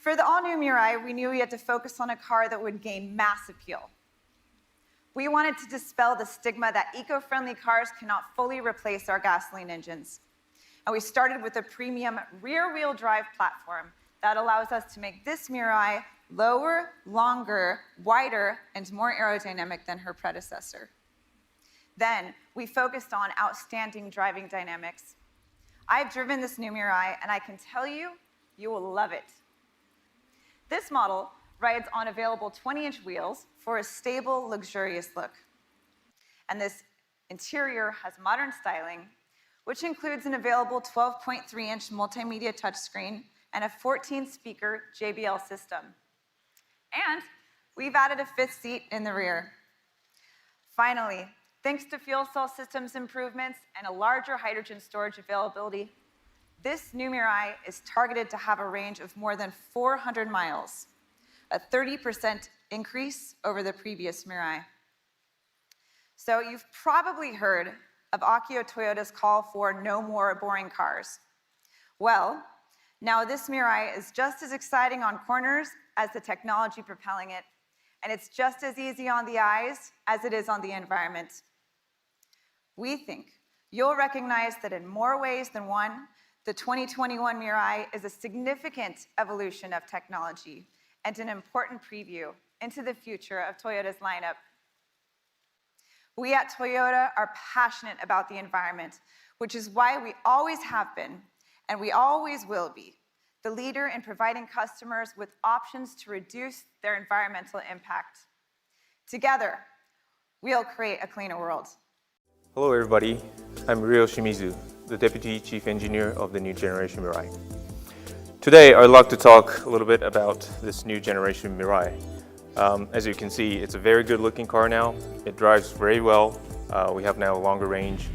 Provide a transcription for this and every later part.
For the all-new Mirai, we knew we had to focus on a car that would gain mass appeal. We wanted to dispel the stigma that eco-friendly cars cannot fully replace our gasoline engines. And we started with a premium rear-wheel drive platform that allows us to make this Mirai lower, longer, wider, and more aerodynamic than her predecessor. Then, we focused on outstanding driving dynamics. I've driven this new Mirai, and I can tell you, you will love it. This model rides on available 20-inch wheels for a stable, luxurious look. And this interior has modern styling, which includes an available 12.3-inch multimedia touchscreen and a 14-speaker JBL system. And we've added a fifth seat in the rear. Finally, thanks to fuel cell systems improvements and a larger hydrogen storage availability, this new Mirai is targeted to have a range of more than 400 miles, a 30% increase over the previous Mirai. So you've probably heard of Akio Toyota's call for no more boring cars. Well, now this Mirai is just as exciting on corners as the technology propelling it, and it's just as easy on the eyes as it is on the environment. We think you'll recognize that in more ways than one, the 2021 Mirai is a significant evolution of technology and an important preview into the future of Toyota's lineup. We at Toyota are passionate about the environment, which is why we always have been, and we always will be, the leader in providing customers with options to reduce their environmental impact. Together, we'll create a cleaner world. Hello everybody, I'm Ryo Shimizu, the Deputy Chief Engineer of the new generation Mirai. Today I'd like to talk a little bit about this new generation Mirai. As you can see, it's a very good looking car now. It drives very well. We have now a longer range,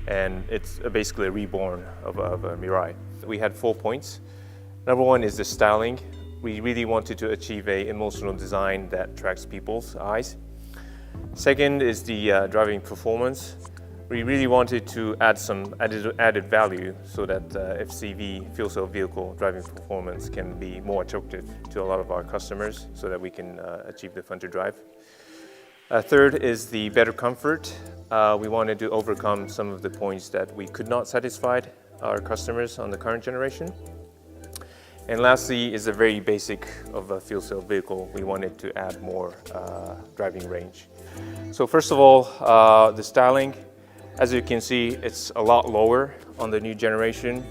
and it's basically a reborn of a Mirai. We had 4 points. Number one is the styling. We really wanted to achieve an emotional design that attracts people's eyes. Second is the driving performance. We really wanted to add some added value so that FCEV, fuel cell vehicle driving performance, can be more attractive to a lot of our customers so that we can achieve the fun to drive. Third is the better comfort. We wanted to overcome some of the points that we could not satisfy our customers on the current generation. And lastly is the very basic of a fuel cell vehicle. We wanted to add more driving range. So first of all, the styling. As you can see, it's a lot lower on the new generation.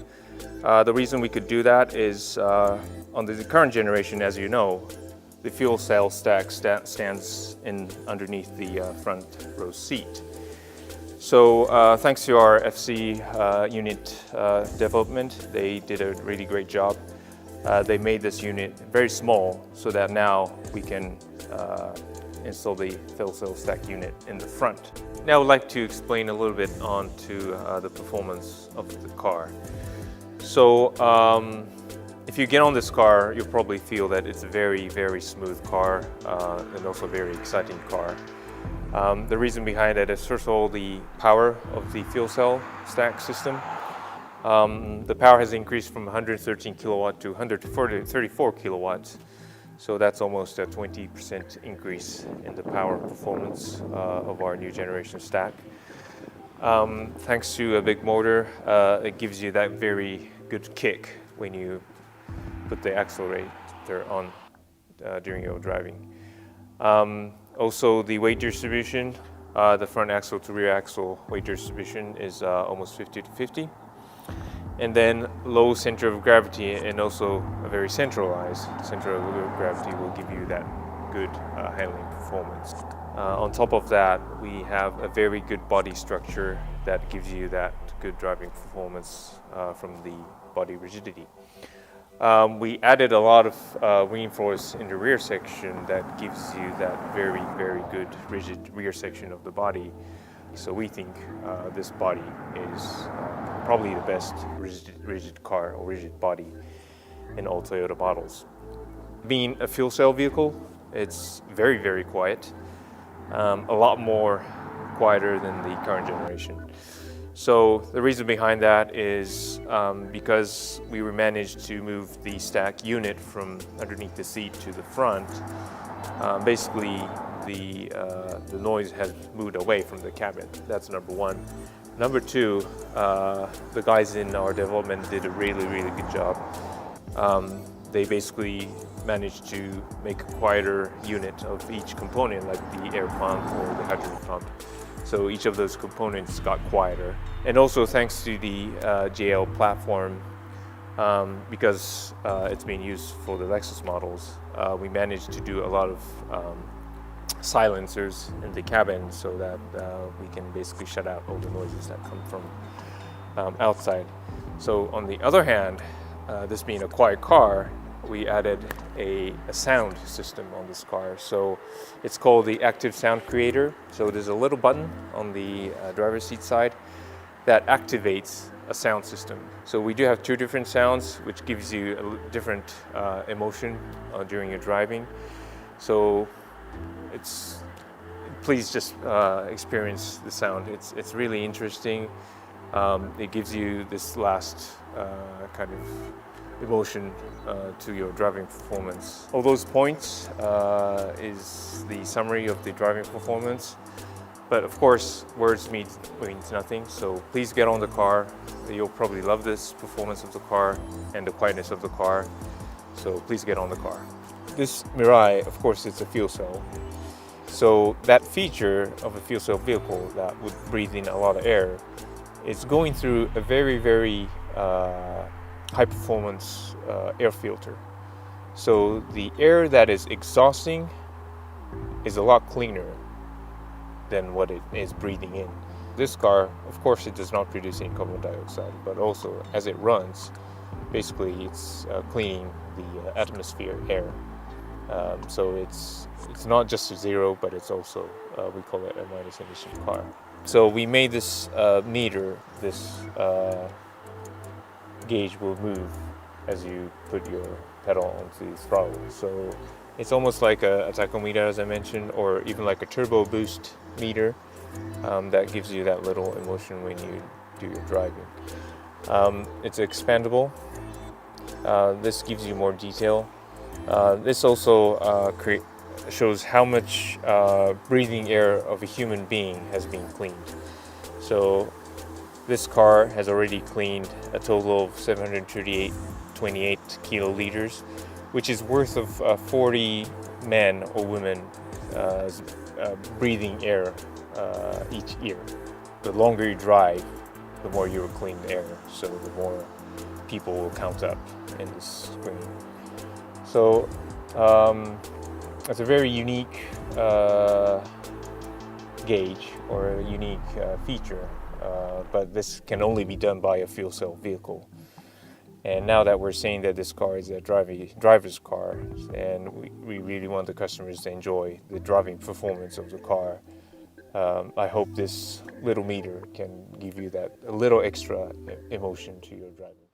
The reason we could do that is on the current generation, as you know, the fuel cell stack stands underneath the front row seat. So thanks to our FC unit development, they did a really great job. They made this unit very small so that now we can install the fuel cell stack unit in the front. Now I would like to explain a little bit onto the performance of the car. So if you get on this car, you'll probably feel that it's a very, very smooth car and also a very exciting car. The reason behind it is, first of all, the power of the fuel cell stack system. The power has increased from 113 kilowatt to 134 kilowatts. So that's almost a 20% increase in the power performance of our new generation stack. Thanks to a big motor, it gives you that very good kick when you put the accelerator on during your driving. Also, the weight distribution, the front axle to rear axle weight distribution is almost 50-50. And then low center of gravity and also a very centralized center of gravity will give you that good handling performance. On top of that, we have a very good body structure that gives you that good driving performance from the body rigidity. We added a lot of reinforce in the rear section that gives you that very, very good rigid rear section of the body. So we think this body is probably the best rigid car or rigid body in all Toyota models. Being a fuel cell vehicle, it's very, very quiet, a lot more quieter than the current generation. So the reason behind that is because we managed to move the stack unit from underneath the seat to the front. Basically, the noise has moved away from the cabin. That's number one. Number two, the guys in our development did a really good job. They basically managed to make a quieter unit of each component, like the air pump or the hydrogen pump. So each of those components got quieter. And also thanks to the JL platform, because it's being used for the Lexus models, we managed to do a lot of silencers in the cabin so that we can basically shut out all the noises that come from outside. So on the other hand, this being a quiet car, we added a sound system on this car. So it's called the Active Sound Creator. So there's a little button on the driver's seat side that activates a sound system. So we do have two different sounds, which gives you a different emotion during your driving. So please just experience the sound. It's really interesting. It gives you this last kind of emotion to your driving performance. All those points is the summary of the driving performance. But of course, words means nothing. So please get on the car. You'll probably love this performance of the car and the quietness of the car. So please get on the car. This Mirai, of course, it's a fuel cell. So that feature of a fuel cell vehicle that would breathe in a lot of air is going through a very high performance air filter. So the air that is exhausting is a lot cleaner than what it is breathing in. This car, of course, it does not produce any carbon dioxide, but also as it runs, basically it's cleaning the atmosphere air. So it's not just a zero, but it's also, we call it a minus emission car. So we made this meter, this gauge will move as you put your pedal onto the throttle. So it's almost like a tachometer, as I mentioned, or even like a turbo boost meter that gives you that little emotion when you do your driving. It's expandable. This gives you more detail. This also shows how much breathing air of a human being has been cleaned. So this car has already cleaned a total of 728 kiloliters, which is worth of 40 men or women breathing air each year. The longer you drive, the more you will clean air, so the more people will count up in this screen. So it's a very unique gauge or a unique feature, but this can only be done by a fuel cell vehicle. And now that we're saying that this car is a driver's car, and we really want the customers to enjoy the driving performance of the car, I hope this little meter can give you that a little extra emotion to your driving.